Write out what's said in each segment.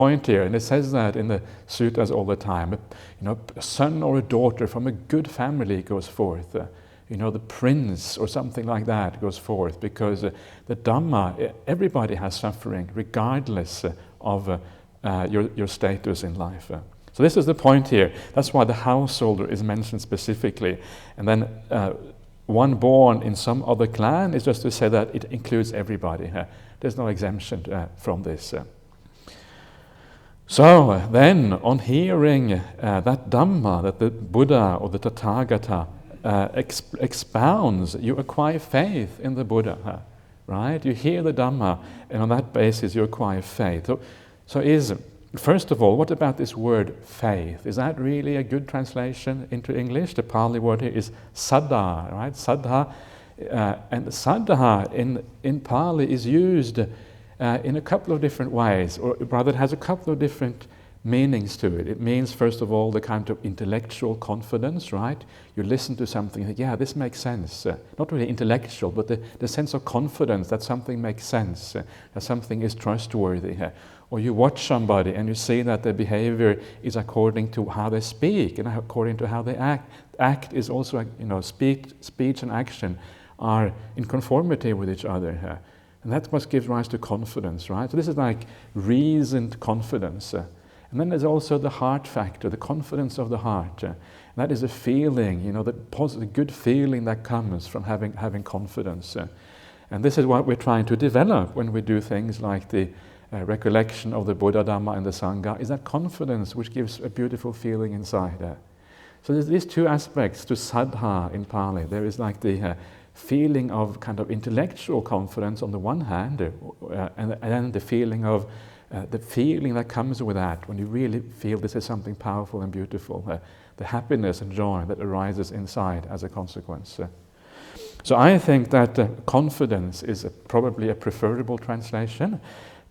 point here, and it says that in the suttas all the time. A son or a daughter from a good family goes forth. The prince or something like that goes forth, because the Dhamma, everybody has suffering regardless of your status in life. So this is the point here. That's why the householder is mentioned specifically. And then one born in some other clan is just to say that it includes everybody. There's no exemption from this. So then, on hearing that Dhamma, that the Buddha or the Tathagata expounds, you acquire faith in the Buddha, right? You hear the Dhamma, and on that basis you acquire faith. So first of all, what about this word faith? Is that really a good translation into English? The Pali word here is saddha, right? Saddha. And saddha in Pali is used in a couple of different ways, or rather it has a couple of different meanings to it. It means, first of all, the kind of intellectual confidence, right? You listen to something and think, yeah, this makes sense. Not really intellectual, but the sense of confidence that something makes sense, that something is trustworthy. Or you watch somebody and you see that their behavior is according to how they speak and according to how they act. Act is also, speech and action are in conformity with each other. And that's what gives rise to confidence, right? So this is like reasoned confidence. And then there's also the heart factor, the confidence of the heart. That is a feeling, the positive, good feeling that comes from having confidence. And this is what we're trying to develop when we do things like the recollection of the Buddha, Dhamma, and the Sangha, is that confidence which gives a beautiful feeling inside. So there's these two aspects to saddha in Pali. There is like the feeling of kind of intellectual confidence on the one hand, and then the feeling that comes with that, when you really feel this is something powerful and beautiful, the happiness and joy that arises inside as a consequence. So I think that confidence is probably a preferable translation,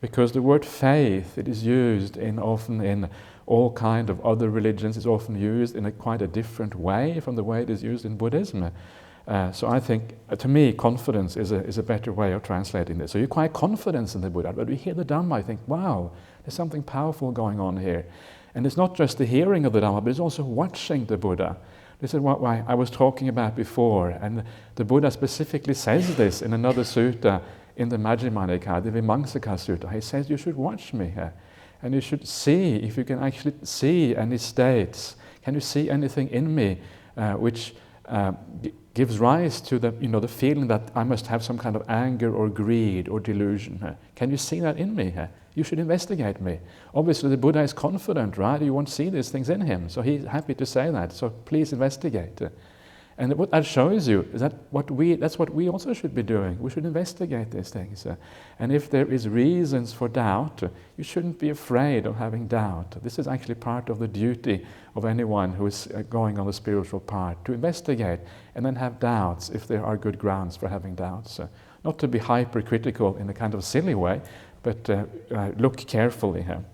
because the word faith, it is used often in all kind of other religions. It's often used in quite a different way from the way it is used in Buddhism. So I think, to me, confidence is a better way of translating this. So you acquire confidence in the Buddha, but we hear the Dhamma, I think, wow, there's something powerful going on here. And it's not just the hearing of the Dhamma, but it's also watching the Buddha. This is what I was talking about before, and the Buddha specifically says this in another sutta in the Majjhima Nikaya, the Vimamsaka Sutta. He says, you should watch me here, and you should see if you can actually see any states. Can you see anything in me which gives rise to the feeling that I must have some kind of anger or greed or delusion? Can you see that in me? You should investigate me. Obviously, the Buddha is confident, right? You won't see these things in him, so he's happy to say that. So please investigate. And what that shows you is that's what we also should be doing. We should investigate these things. And if there is reasons for doubt, you shouldn't be afraid of having doubt. This is actually part of the duty of anyone who is going on the spiritual path, to investigate and then have doubts if there are good grounds for having doubts. Not to be hypercritical in a kind of silly way, but look carefully here.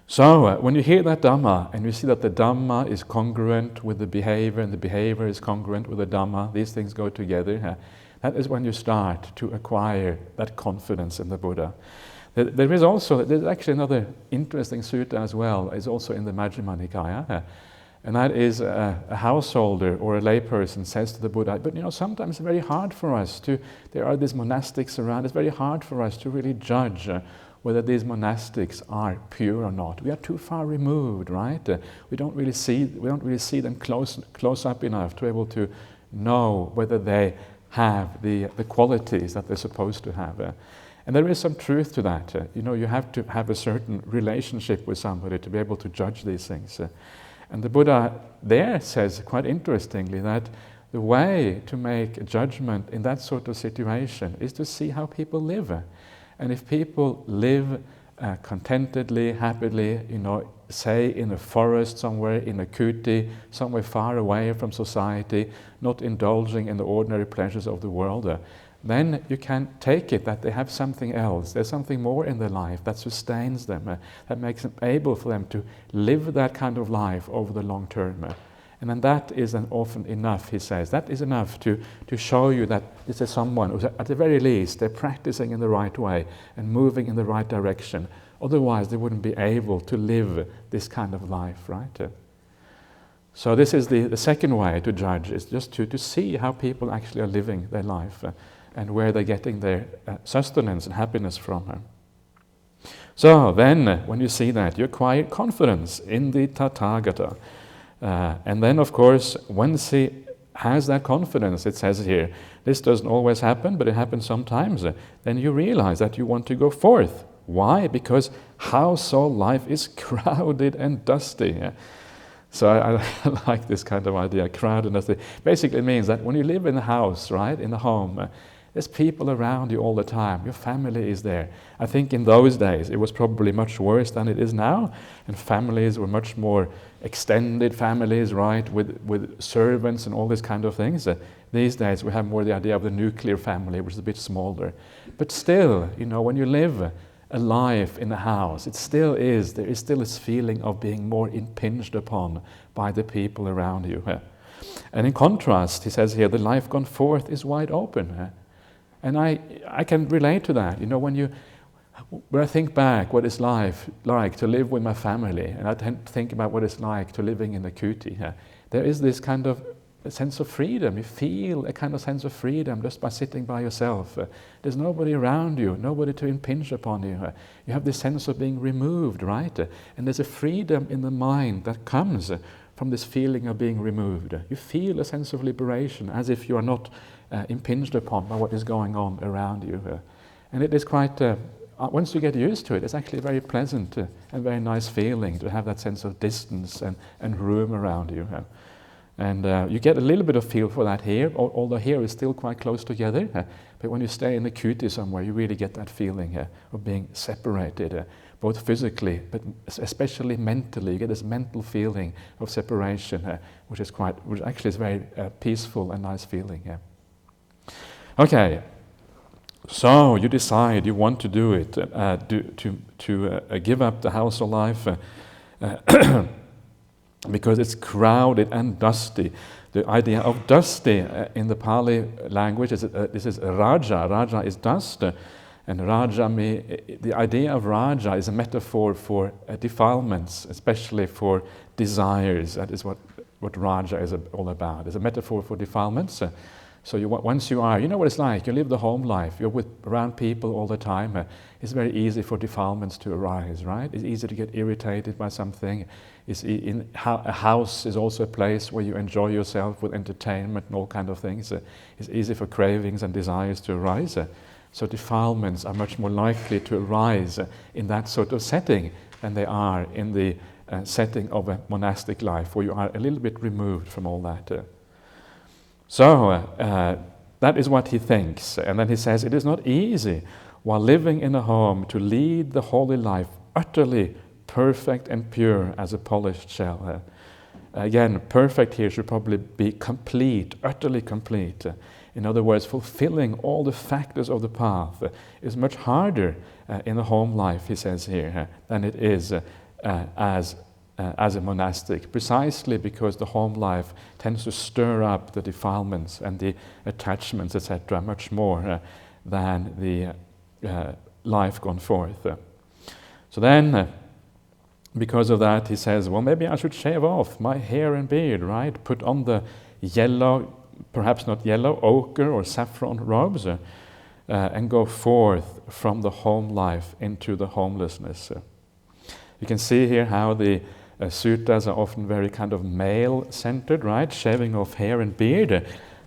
So, when you hear that Dhamma, and you see that the Dhamma is congruent with the behavior, and the behavior is congruent with the Dhamma, these things go together, that is when you start to acquire that confidence in the Buddha. There's actually another interesting sutta as well, is also in the Majjhima Nikaya, and that is a householder or a layperson says to the Buddha, but sometimes it's very hard for us there are these monastics around, it's very hard for us to really judge whether these monastics are pure or not. We are too far removed, right? We don't really see them close up enough to be able to know whether they have the qualities that they're supposed to have. And there is some truth to that. You have to have a certain relationship with somebody to be able to judge these things. And the Buddha there says, quite interestingly, that the way to make a judgment in that sort of situation is to see how people live. And if people live contentedly, happily, say in a forest somewhere, in a kuti, somewhere far away from society, not indulging in the ordinary pleasures of the world, then you can take it that they have something else. There's something more in their life that sustains them, that makes them able for them to live that kind of life over the long term. And then that is then often enough, he says. That is enough to show you that this is someone who, at the very least, they're practicing in the right way and moving in the right direction, Otherwise, they wouldn't be able to live this kind of life, right? So this is the second way to judge, is just to see how people actually are living their life and where they're getting their sustenance and happiness from. So then, when you see that, you acquire confidence in the Tathagata. And then, of course, once he has that confidence, it says here, this doesn't always happen, but it happens sometimes, then you realize that you want to go forth. Why? Because house or life is crowded and dusty. So I like this kind of idea, crowded and dusty. Basically it means that when you live in a house, right, in a home, there's people around you all the time. Your family is there. I think in those days it was probably much worse than it is now, and families were much more extended families, right, with servants and all these kind of things. These days we have more the idea of the nuclear family, which is a bit smaller. But still, when you live a life in a house, there is still this feeling of being more impinged upon by the people around you. And in contrast, he says here, the life gone forth is wide open. And I can relate to that. When I think back what it's like to live with my family, and I tend to think about what it's like to living in the kuti, there is this kind of a sense of freedom. You feel a kind of sense of freedom just by sitting by yourself. There's nobody around you, nobody to impinge upon you. You have this sense of being removed, right? And there's a freedom in the mind that comes from this feeling of being removed. You feel a sense of liberation, as if you are not impinged upon by what is going on around you. And it is quite, once you get used to it, it's actually a very pleasant and very nice feeling to have that sense of distance and room around you. And you get a little bit of feel for that here, although here is still quite close together. But when you stay in the kuti somewhere, you really get that feeling of being separated, both physically, but especially mentally. You get this mental feeling of separation, which actually is very peaceful and nice feeling. Okay, so you decide you want to do it, to give up the house of life. Because it's crowded and dusty. The idea of dusty in the Pali language this is raja. Raja is dust, and the idea of raja is a metaphor for defilements, especially for desires. That is what raja is all about. It's a metaphor for defilements. So once you are, what it's like. You live the home life. You're around people all the time. It's very easy for defilements to arise, right? It's easy to get irritated by something. A house is also a place where you enjoy yourself with entertainment and all kind of things. It's easy for cravings and desires to arise. So defilements are much more likely to arise in that sort of setting than they are in the setting of a monastic life, where you are a little bit removed from all that. So that is what he thinks. And then he says, it is not easy while living in a home to lead the holy life utterly perfect and pure as a polished shell. Again, perfect here should probably be complete, utterly complete. In other words, fulfilling all the factors of the path is much harder in a home life, he says here, than it is as a monastic, precisely because the home life tends to stir up the defilements and the attachments, etc., much more than the life gone forth. So then, because of that, he says, well, maybe I should shave off my hair and beard, right? Put on the yellow, perhaps not yellow, ochre or saffron robes, and go forth from the home life into the homelessness. You can see here how the suttas are often very kind of male-centered, right? Shaving off hair and beard.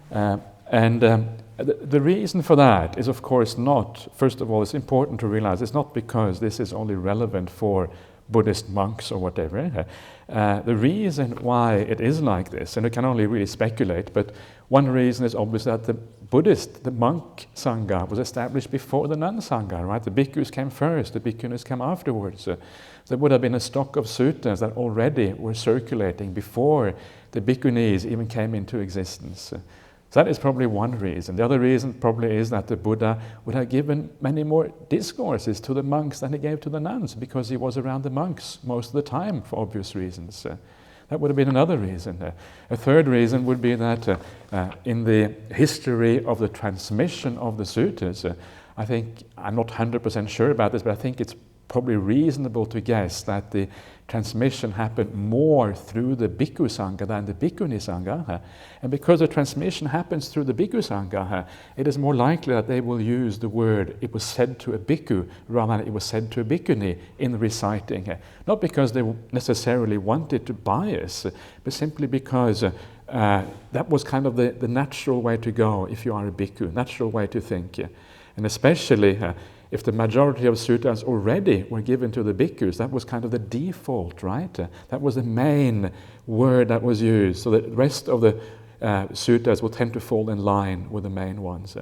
The reason for that is, of course, not, first of all, it's important to realize it's not because this is only relevant for Buddhist monks or whatever. The reason why it is like this, and I can only really speculate, but one reason is obvious that the monk Sangha was established before the nun Sangha, right? The bhikkhus came first, the bhikkhunis came afterwards. There would have been a stock of suttas that already were circulating before the bhikkhunis even came into existence. So that is probably one reason. The other reason probably is that the Buddha would have given many more discourses to the monks than he gave to the nuns, because he was around the monks most of the time for obvious reasons. That would have been another reason. A third reason would be that in the history of the transmission of the suttas, I think, I'm not 100% sure about this, but I think it's probably reasonable to guess that the transmission happened more through the Bhikkhu Sangha than the Bhikkhuni Sangha. And because the transmission happens through the Bhikkhu Sangha, it is more likely that they will use the word "it was said to a Bhikkhu" rather than "it was said to a Bhikkhuni" in reciting. Not because they necessarily wanted to bias, but simply because that was kind of the natural way to go if you are a Bhikkhu, natural way to think. And especially if the majority of suttas already were given to the bhikkhus, that was kind of the default, right? That was the main word that was used, so that the rest of the suttas will tend to fall in line with the main ones.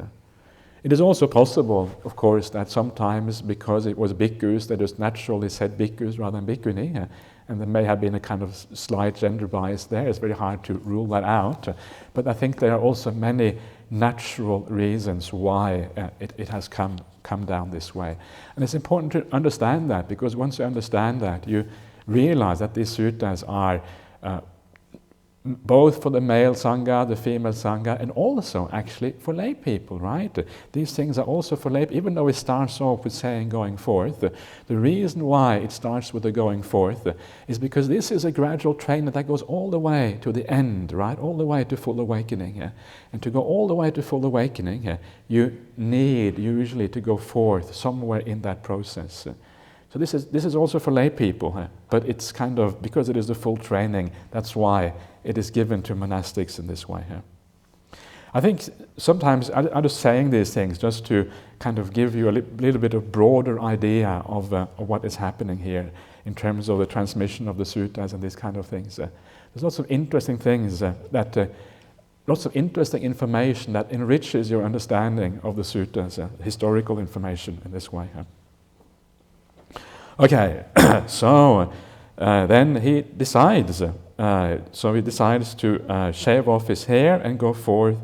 It is also possible, of course, that sometimes because it was bhikkhus, they just naturally said bhikkhus rather than bhikkhuni, and there may have been a kind of slight gender bias there. It's very hard to rule that out. But I think there are also many natural reasons why it has come down this way. And it's important to understand that, because once you understand that, you realize that these suttas are both for the male Sangha, the female Sangha, and also actually for lay people, right? These things are also for lay people, even though it starts off with saying going forth. The reason why it starts with the going forth is because this is a gradual training that goes all the way to the end, right? All the way to full awakening. And to go all the way to full awakening, you need usually to go forth somewhere in that process. So this is also for lay people, but it's kind of, because it is the full training, that's why it is given to monastics in this way. I think sometimes I'm just saying these things just to kind of give you a little bit of broader idea of what is happening here in terms of the transmission of the suttas and these kind of things. There's lots of interesting things lots of interesting information that enriches your understanding of the suttas, historical information in this way. Okay, so then he decides. So he decides to shave off his hair and go forth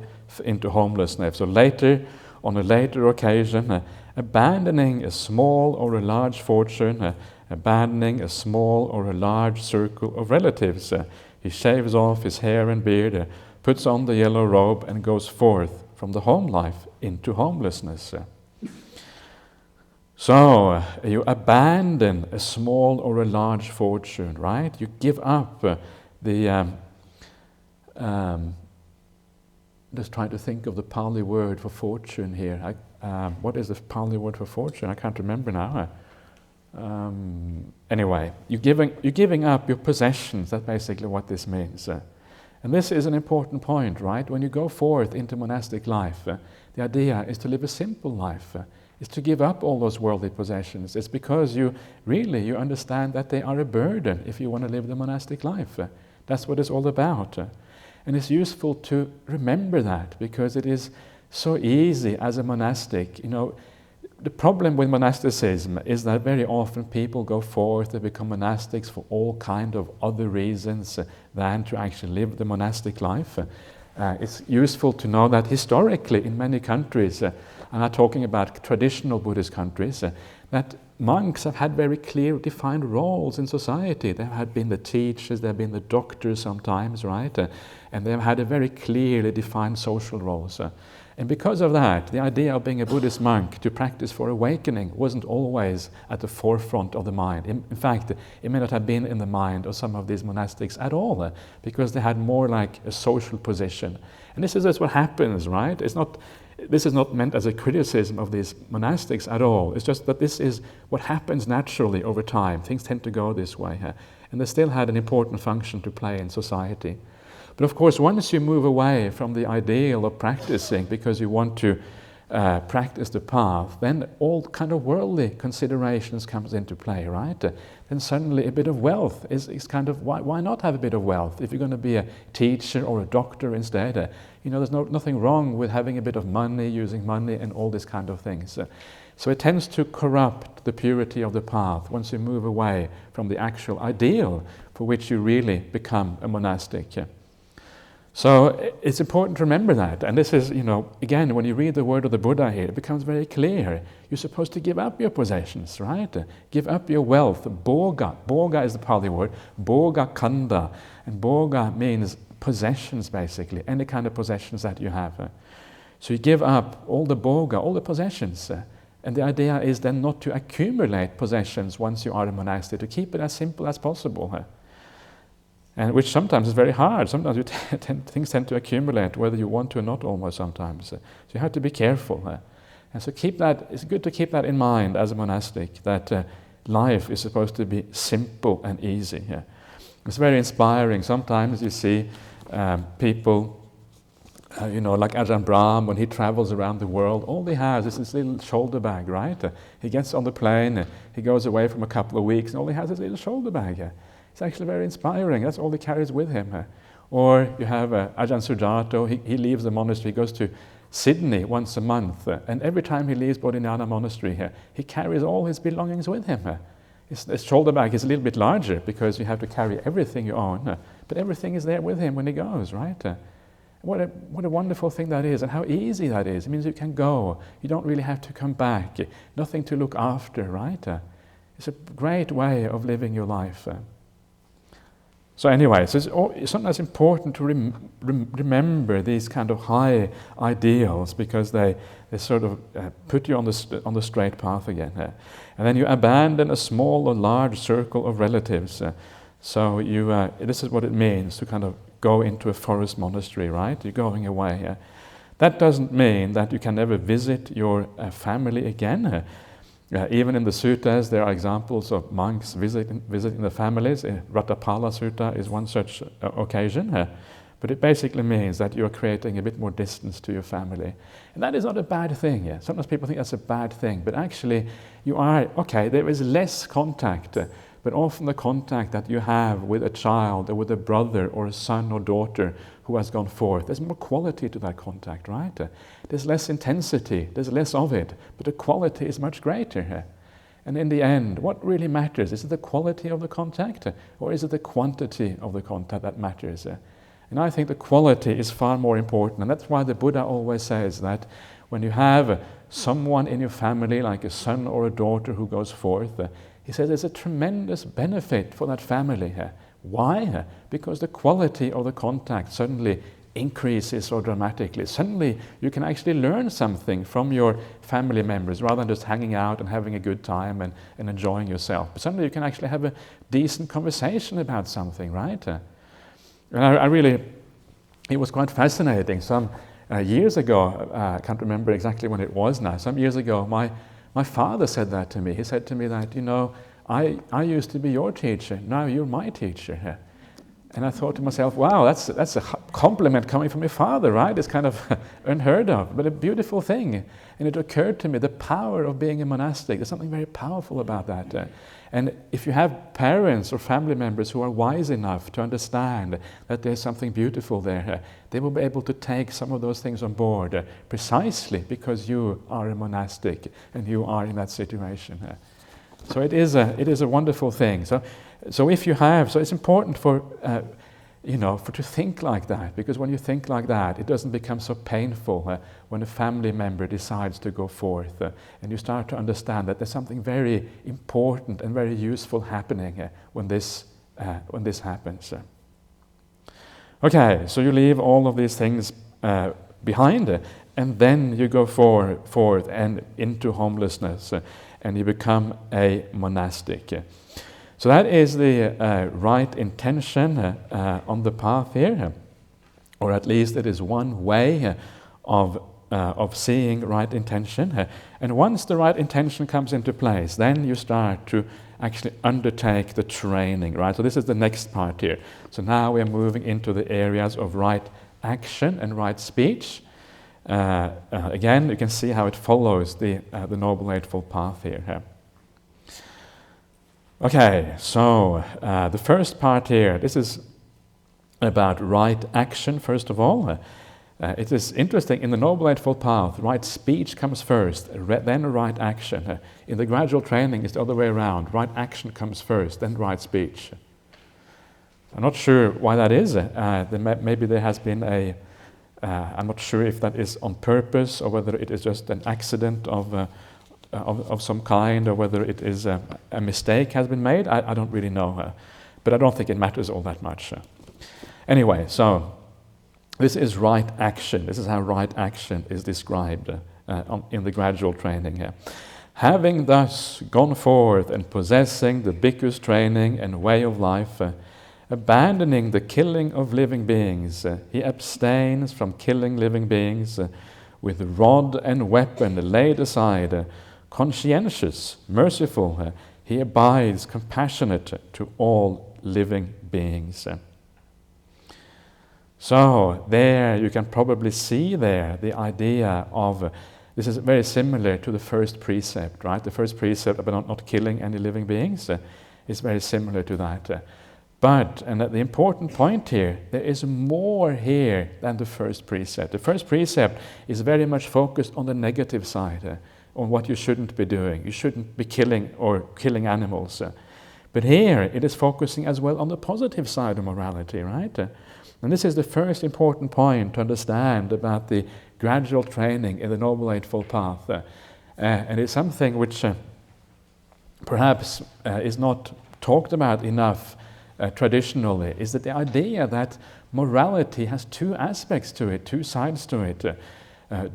into homelessness. So later, on a later occasion, abandoning a small or a large fortune, abandoning a small or a large circle of relatives, he shaves off his hair and beard, puts on the yellow robe, and goes forth from the home life into homelessness. So, you abandon a small or a large fortune, right? You give up just trying to think of the Pali word for fortune here. What is the Pali word for fortune? I can't remember now. Anyway, you're giving up your possessions. That's basically what this means. And this is an important point, right? When you go forth into monastic life, the idea is to live a simple life. Is to give up all those worldly possessions. It's because you understand that they are a burden if you want to live the monastic life. That's what it's all about. And it's useful to remember that, because it is so easy as a monastic. The problem with monasticism is that very often people go forth, they become monastics for all kind of other reasons than to actually live the monastic life. It's useful to know that historically in many countries, I'm not talking about traditional Buddhist countries, that monks have had very clear defined roles in society. They have been the teachers, they have been the doctors sometimes, right? And they have had a very clearly defined social roles. And because of that, the idea of being a Buddhist monk to practice for awakening wasn't always at the forefront of the mind. In fact, it may not have been in the mind of some of these monastics at all, because they had more like a social position. And this is just what happens, right? This is not meant as a criticism of these monastics at all. It's just that this is what happens naturally over time. Things tend to go this way. And they still had an important function to play in society. But of course, once you move away from the ideal of practicing because you want to practice the path, then all kind of worldly considerations comes into play, right? Then suddenly a bit of wealth is kind of, why not have a bit of wealth if you're going to be a teacher or a doctor instead? There's nothing wrong with having a bit of money, using money and all these kind of things. So it tends to corrupt the purity of the path once you move away from the actual ideal for which you really become a monastic. So it's important to remember that. And this is, again, when you read the word of the Buddha here, it becomes very clear. You're supposed to give up your possessions, right? Give up your wealth. Bhoga. Bhoga is the Pali word. Bhoga kanda. And bhoga means possessions, basically. Any kind of possessions that you have. So you give up all the bhoga, all the possessions. And the idea is then not to accumulate possessions once you are a monastic, to keep it as simple as possible. And which sometimes is very hard. Sometimes things tend to accumulate, whether you want to or not, almost sometimes. So you have to be careful. And so it's good to keep that in mind as a monastic, that life is supposed to be simple and easy. It's very inspiring. Sometimes you see people, like Ajahm Brahm, when he travels around the world, all he has is this little shoulder bag, right? He gets on the plane, he goes away from a couple of weeks, and all he has is a little shoulder bag. It's actually very inspiring. That's all he carries with him. Or you have Ajahn Sujato, he leaves the monastery, he goes to Sydney once a month, and every time he leaves Bodhinyana Monastery, he carries all his belongings with him. His shoulder bag is a little bit larger because you have to carry everything you own, but everything is there with him when he goes, right? What a wonderful thing that is, and how easy that is. It means you can go. You don't really have to come back. Nothing to look after, right? It's a great way of living your life. So anyway, so it's sometimes important to remember these kind of high ideals, because they sort of put you on the straight path again. And then you abandon a small or large circle of relatives. So this is what it means to kind of go into a forest monastery, right? You're going away. That doesn't mean that you can never visit your family again. Even in the suttas, there are examples of monks visiting the families. Ratapala Sutta is one such occasion. But it basically means that you're creating a bit more distance to your family. And that is not a bad thing. Sometimes people think that's a bad thing. But actually, there is less contact. But often the contact that you have with a child or with a brother or a son or daughter who has gone forth, there's more quality to that contact, right? There's less intensity, there's less of it, but the quality is much greater. And in the end, what really matters? Is it the quality of the contact, or is it the quantity of the contact that matters? And I think the quality is far more important, and that's why the Buddha always says that when you have someone in your family, like a son or a daughter who goes forth, he says there's a tremendous benefit for that family. Why? Because the quality of the contact suddenly increases so dramatically. Suddenly you can actually learn something from your family members rather than just hanging out and having a good time and enjoying yourself. But suddenly you can actually have a decent conversation about something, right? And it was quite fascinating. Some years ago, I can't remember exactly when it was now, some years ago, my father said that to me. He said to me that, I used to be your teacher, now you're my teacher. And I thought to myself, wow, that's a compliment coming from your father, right? It's kind of unheard of, but a beautiful thing. And it occurred to me, the power of being a monastic, there's something very powerful about that. And if you have parents or family members who are wise enough to understand that there's something beautiful there, they will be able to take some of those things on board precisely because you are a monastic and you are in that situation. So it is a wonderful thing. So if you have, so it's important for to think like that, because when you think like that, it doesn't become so painful when a family member decides to go forth, and you start to understand that there's something very important and very useful happening when this happens. Okay, so you leave all of these things behind, and then you go forth and into homelessness, and you become a monastic. So that is the right intention on the path here, or at least it is one way of seeing right intention. And once the right intention comes into place, then you start to actually undertake the training, right? So this is the next part here. So now we are moving into the areas of right action and right speech. Again, you can see how it follows the Noble Eightfold Path here. Okay, so the first part here, this is about right action, first of all. It is interesting, in the Noble Eightfold Path, right speech comes first, then right action. In the gradual training, it's the other way around. Right action comes first, then right speech. I'm not sure why that is. Maybe there has been I'm not sure if that is on purpose or whether it is just an accident of some kind, or whether it is a mistake has been made. I don't really know, but I don't think it matters all that much. Anyway, so this is right action. This is how right action is described in the gradual training here. Having thus gone forth and possessing the bhikkhu's training and way of life, abandoning the killing of living beings, he abstains from killing living beings, with rod and weapon laid aside, conscientious, merciful, he abides compassionate to all living beings. So there you can probably see there the idea of, this is very similar to the first precept, right? The first precept about not killing any living beings is very similar to that. And the important point here, there is more here than the first precept. The first precept is very much focused on the negative side, on what you shouldn't be doing. You shouldn't be killing animals. But here it is focusing as well on the positive side of morality, right? And this is the first important point to understand about the gradual training in the Noble Eightfold Path. And it's something which perhaps is not talked about enough traditionally, is that the idea that morality has two aspects to it, two sides to it.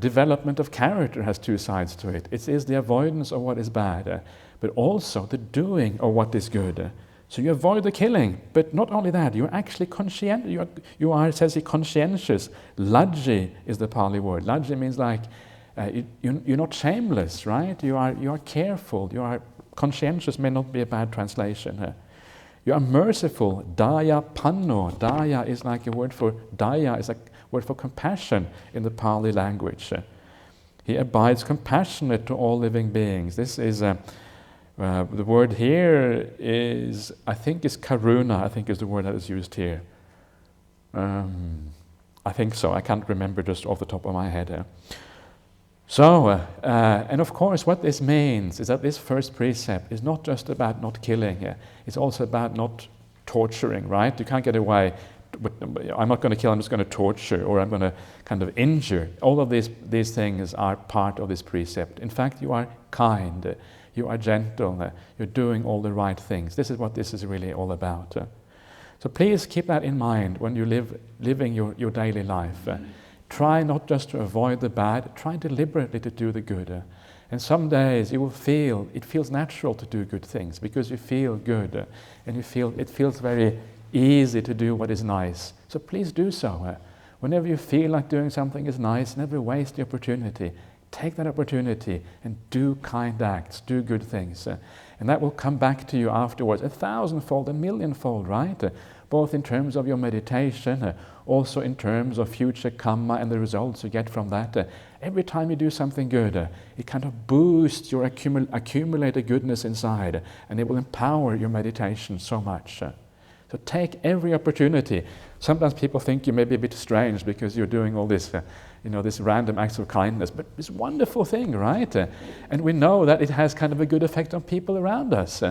Development of character has two sides to it. It is the avoidance of what is bad, but also the doing of what is good. So you avoid the killing, but not only that, you're actually conscientious. You are, says he, conscientious. Lajji is the Pali word. Lajji means like you're not shameless, right? You are careful. You are conscientious. May not be a bad translation. You are merciful. Daya panno. Daya is like a word for daya is a word for compassion in the Pali language. He abides compassionate to all living beings. This is the word here is, I think, is karuna. I think is the word that is used here. I think so. I can't remember just off the top of my head. And of course, what this means is that this first precept is not just about not killing. It's also about not torturing, right? You can't get away. I'm not going to kill, I'm just going to torture, or I'm going to kind of injure. All of these things are part of this precept. In fact, you are kind. You are gentle, you're doing all the right things. This is what this is really all about. So please keep that in mind when you living your daily life. Try not just to avoid the bad, try deliberately to do the good. And some days you will feel, it feels natural to do good things because you feel good and it feels very easy to do what is nice. So please do so. Whenever you feel like doing something is nice, never waste the opportunity. Take that opportunity and do kind acts, do good things. And that will come back to you afterwards 1,000-fold, 1,000,000-fold, right? Both in terms of your meditation, also in terms of future karma and the results you get from that. Every time you do something good, it kind of boosts your accumulated goodness inside, and it will empower your meditation so much. So take every opportunity. Sometimes people think you may be a bit strange because you're doing all this, this random acts of kindness, but it's a wonderful thing, right? And we know that it has kind of a good effect on people around us.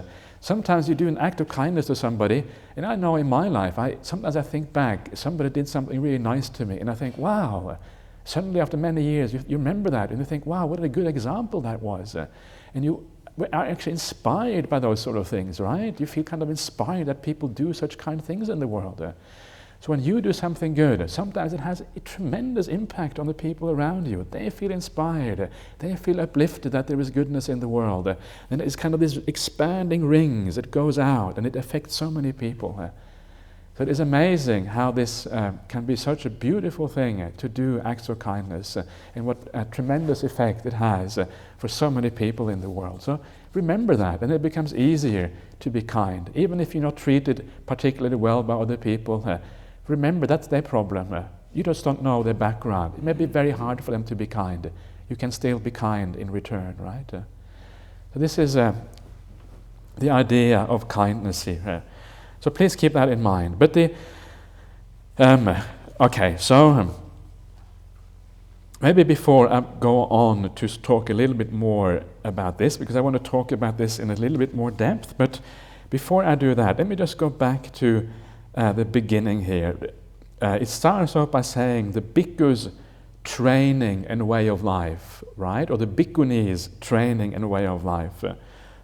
Sometimes you do an act of kindness to somebody, and I know in my life, sometimes I think back, somebody did something really nice to me, and I think, wow, suddenly after many years, you remember that, and you think, wow, what a good example that was. And you are actually inspired by those sort of things, right? You feel kind of inspired that people do such kind things in the world. So when you do something good, sometimes it has a tremendous impact on the people around you. They feel inspired. They feel uplifted that there is goodness in the world. And it's kind of this expanding rings that goes out and it affects so many people. So it is amazing how this can be such a beautiful thing to do acts of kindness and what a tremendous effect it has for so many people in the world. So remember that, and it becomes easier to be kind. Even if you're not treated particularly well by other people, remember that's their problem. You just don't know their background. It may be very hard for them to be kind. You can still be kind in return, right? So this is the idea of kindness here. So please keep that in mind. But maybe before I go on to talk a little bit more about this, because I want to talk about this in a little bit more depth, but before I do that, let me just go back to the beginning here. It starts off by saying the bhikkhu's training and way of life, right? Or the bhikkhuni's training and way of life.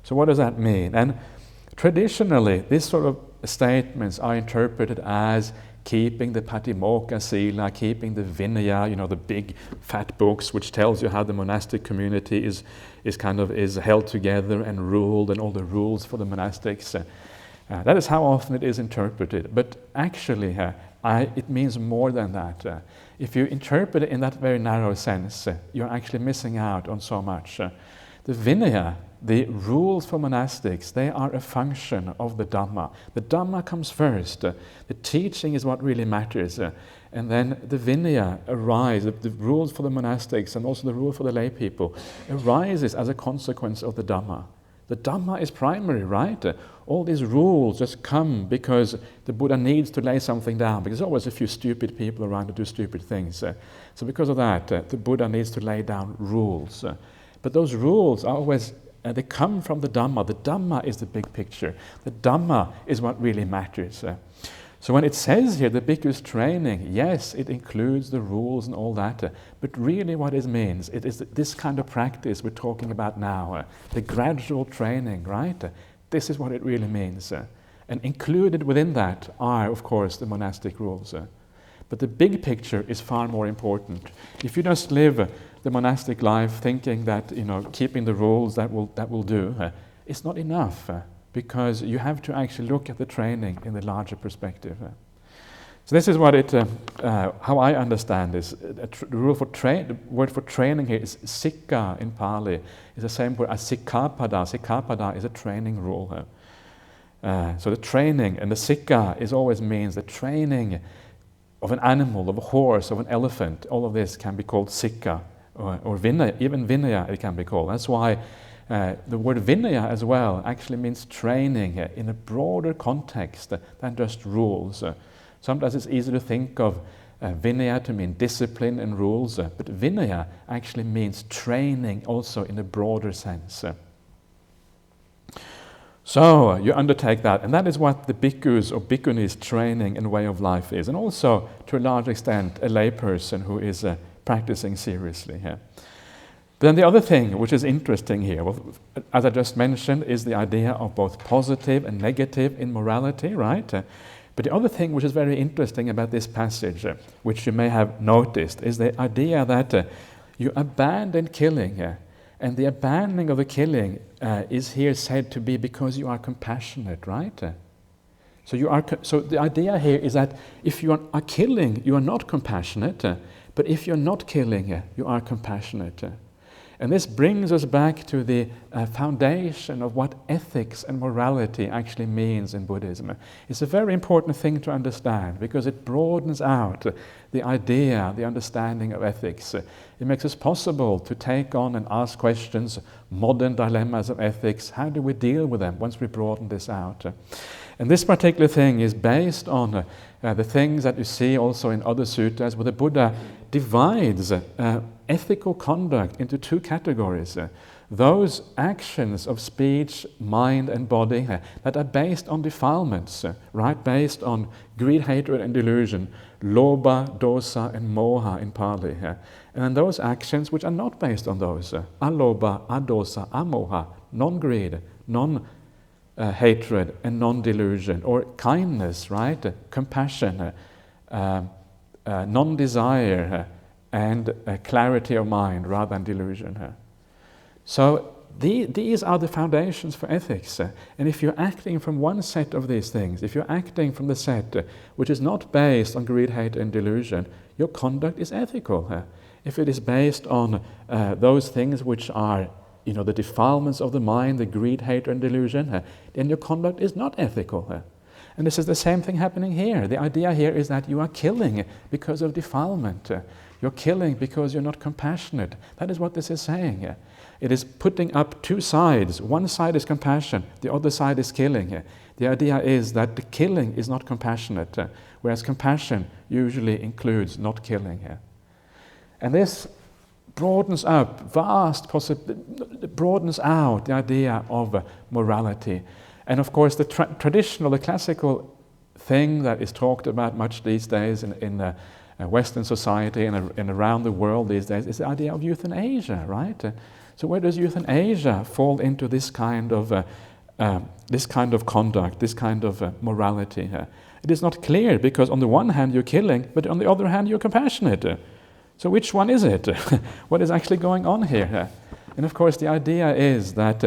So what does that mean? And traditionally, these sort of statements are interpreted as keeping the Patimokkha Sila, keeping the Vinaya, the big fat books which tells you how the monastic community is held together and ruled, and all the rules for the monastics. That is how often it is interpreted. But actually, it means more than that. If you interpret it in that very narrow sense, you're actually missing out on so much. The Vinaya, the rules for monastics, they are a function of the Dhamma. The Dhamma comes first. The teaching is what really matters. And then the Vinaya arises, the rules for the monastics and also the rule for the lay people, arises as a consequence of the Dhamma. The Dhamma is primary, right? All these rules just come because the Buddha needs to lay something down, because there's always a few stupid people around to do stupid things. So because of that, the Buddha needs to lay down rules. But those rules are always, they come from the Dhamma. The Dhamma is the big picture. The Dhamma is what really matters. So when it says here, the bhikkhu's training, yes, it includes the rules and all that, but really what it means, it is this kind of practice we're talking about now, the gradual training, right? This is what it really means. And included within that are, of course, the monastic rules. But the big picture is far more important. If you just live the monastic life thinking that, keeping the rules that will do, it's not enough. Because you have to actually look at the training in the larger perspective. So this is what how I understand this. The word for training here is sikka in Pali. It's the same word as sikkhapada. Sikkhapada is a training rule. So the training and the sikka always means the training of an animal, of a horse, of an elephant. All of this can be called sikka or vinaya. Even vinaya it can be called. That's why the word Vinaya as well actually means training in a broader context than just rules. Sometimes it's easy to think of Vinaya to mean discipline and rules, but Vinaya actually means training also in a broader sense. So you undertake that, and that is what the bhikkhus or bhikkhunis training and way of life is, and also to a large extent a layperson who is practicing seriously here. But then the other thing which is interesting here, as I just mentioned, is the idea of both positive and negative in morality, right? But the other thing which is very interesting about this passage, which you may have noticed, is the idea that you abandon killing, and the abandoning of the killing is here said to be because you are compassionate, right? So the idea here is that if you are killing, you are not compassionate, but if you're not killing, you are compassionate. And this brings us back to the foundation of what ethics and morality actually means in Buddhism. It's a very important thing to understand because it broadens out the idea, the understanding of ethics. It makes it possible to take on and ask questions, modern dilemmas of ethics. How do we deal with them once we broaden this out? And this particular thing is based on the things that you see also in other suttas where the Buddha divides ethical conduct into two categories. Those actions of speech, mind and body that are based on defilements, right? Based on greed, hatred and delusion, lobha, dosa and moha in Pali. And then those actions which are not based on those, alobha, adosa, amoha, non-greed, non-hatred and non-delusion, or kindness, right? Compassion, non-desire, and clarity of mind rather than delusion. So these are the foundations for ethics. And if you're acting from one set of these things, if you're acting from the set which is not based on greed, hate and delusion, your conduct is ethical. If it is based on those things which are the defilements of the mind, the greed, hate and delusion, then your conduct is not ethical. And this is the same thing happening here. The idea here is that you are killing because of defilement. You're killing because you're not compassionate. That is what this is saying. It is putting up two sides. One side is compassion, the other side is killing. The idea is that the killing is not compassionate, whereas compassion usually includes not killing. And this broadens up, broadens out the idea of morality. And of course the traditional, the classical thing that is talked about much these days in Western society and around the world these days is the idea of euthanasia, right? So where does euthanasia fall into this kind of this kind of conduct, this kind of morality. It is not clear, because on the one hand you're killing, but on the other hand you're compassionate. So which one is it? What is actually going on here? And of course the idea is that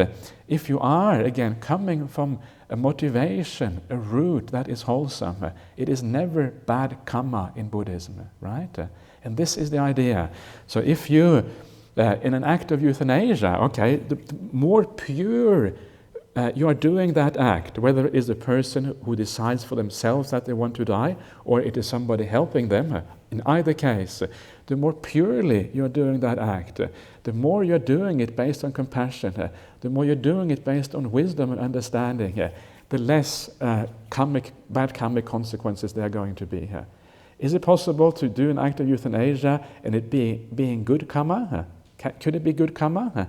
if you are, again, coming from a motivation, a root that is wholesome, it is never bad karma in Buddhism, right? And this is the idea. So if you, in an act of euthanasia, okay, the more pure you are doing that act, whether it is a person who decides for themselves that they want to die, or it is somebody helping them, in either case, the more purely you're doing that act, the more you're doing it based on compassion, the more you're doing it based on wisdom and understanding, the less bad karmic consequences there are going to be. Is it possible to do an act of euthanasia and it being good karma? Could it be good karma?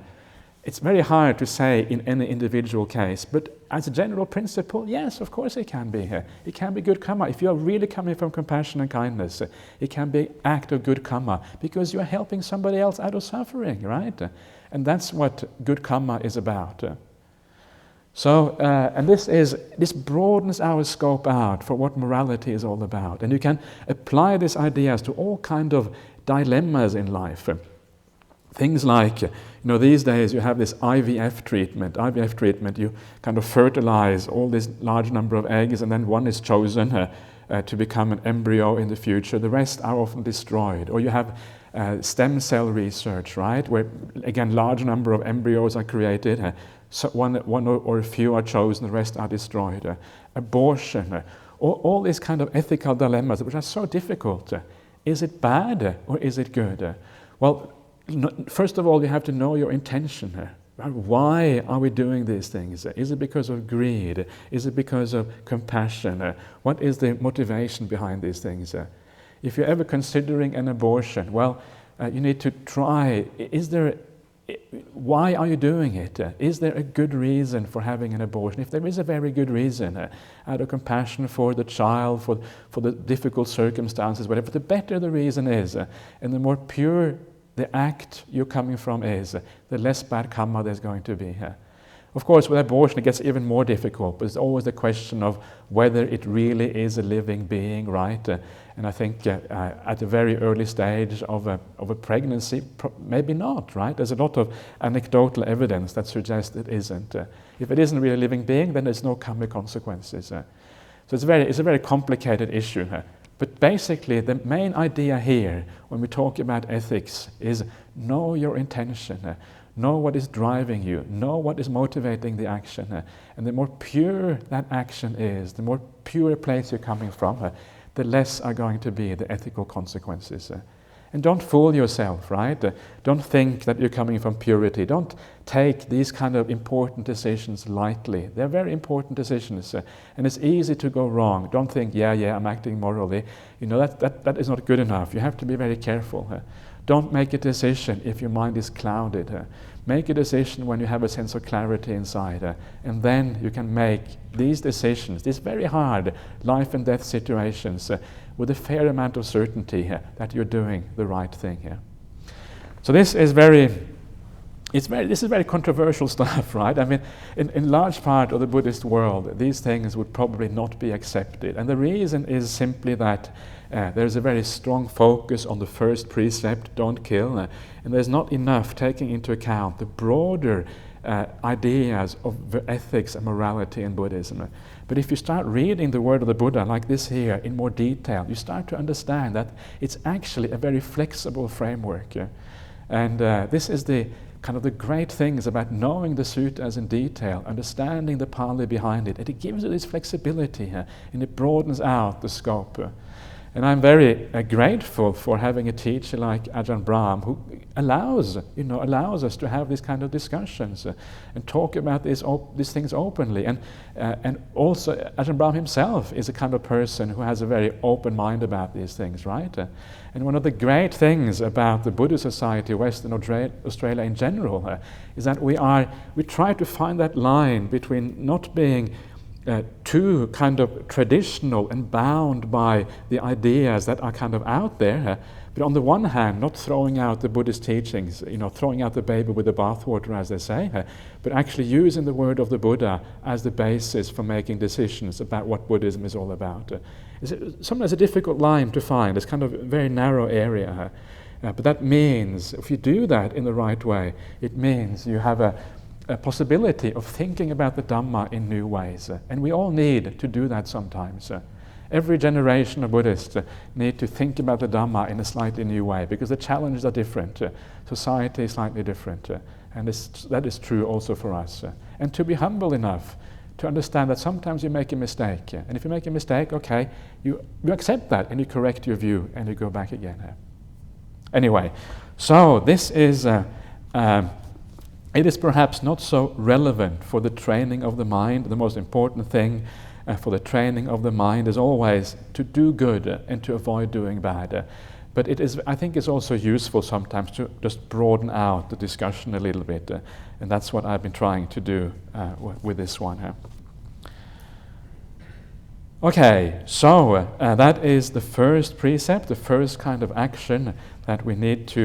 It's very hard to say in any individual case, but as a general principle, yes, of course it can be. It can be good karma. If you are really coming from compassion and kindness, it can be an act of good karma, because you are helping somebody else out of suffering, right? And that's what good karma is about. So, and this broadens our scope out for what morality is all about. And you can apply these ideas to all kind of dilemmas in life. Things like, these days you have this IVF treatment. IVF treatment, you kind of fertilize all this large number of eggs, and then one is chosen to become an embryo in the future. The rest are often destroyed. Or you have stem cell research, right, where, again, large number of embryos are created. So one or a few are chosen, the rest are destroyed. Abortion, all these kind of ethical dilemmas, which are so difficult. Is it bad or is it good? Well, first of all, you have to know your intention. Why are we doing these things? Is it because of greed? Is it because of compassion? What is the motivation behind these things? If you're ever considering an abortion, well, you need to try, why are you doing it? Is there a good reason for having an abortion? If there is a very good reason, out of compassion for the child, for the difficult circumstances, whatever, the better the reason is, and the more pure the act you're coming from is, the less bad karma there's going to be. Of course, with abortion it gets even more difficult, but it's always the question of whether it really is a living being, right? And I think at a very early stage of a pregnancy, maybe not, right? There's a lot of anecdotal evidence that suggests it isn't. If it isn't really a living being, then there's no karmic consequences. So it's a very complicated issue. But basically, the main idea here, when we talk about ethics, is know your intention, know what is driving you, know what is motivating the action. And the more pure that action is, the more pure place you're coming from, the less are going to be the ethical consequences. And don't fool yourself, right? Don't think that you're coming from purity. Don't take these kind of important decisions lightly. They're very important decisions, and it's easy to go wrong. Don't think, yeah, I'm acting morally. That is not good enough. You have to be very careful. Don't make a decision if your mind is clouded. Make a decision when you have a sense of clarity inside, and then you can make these decisions, these very hard life and death situations, with a fair amount of certainty that you're doing the right thing here. So this is very controversial stuff, right? I mean, in large part of the Buddhist world, these things would probably not be accepted. And the reason is simply that there's a very strong focus on the first precept, don't kill, and there's not enough taking into account the broader ideas of ethics and morality in Buddhism. But if you start reading the word of the Buddha like this here in more detail, you start to understand that it's actually a very flexible framework. And this is the kind of the great things about knowing the suttas in detail, understanding the Pali behind it. And it gives you this flexibility and it broadens out the scope. And I'm very grateful for having a teacher like Ajahn Brahm who allows us to have these kind of discussions and talk about these things openly. And also Ajahn Brahm himself is a kind of person who has a very open mind about these things, right? And one of the great things about the Buddhist society, Western Australia in general, is that we try to find that line between not being too kind of traditional and bound by the ideas that are kind of out there, But on the one hand, not throwing out the Buddhist teachings, throwing out the baby with the bathwater, as they say, but actually using the word of the Buddha as the basis for making decisions about what Buddhism is all about. Sometimes a difficult line to find. It's kind of a very narrow area. But that means, if you do that in the right way, it means you have a possibility of thinking about the Dhamma in new ways. And we all need to do that sometimes. Every generation of Buddhists need to think about the Dhamma in a slightly new way, because the challenges are different. Society is slightly different. And that is true also for us. And to be humble enough to understand that sometimes you make a mistake. And if you make a mistake, okay, you accept that and you correct your view and you go back again. Anyway, so this is, it is perhaps not so relevant for the training of the mind. The most important thing for the training of the mind is always to do good and to avoid doing bad. But it is, I think it's also useful sometimes to just broaden out the discussion a little bit. And that's what I've been trying to do with this one. Okay, so that is the first precept, the first kind of action that we need to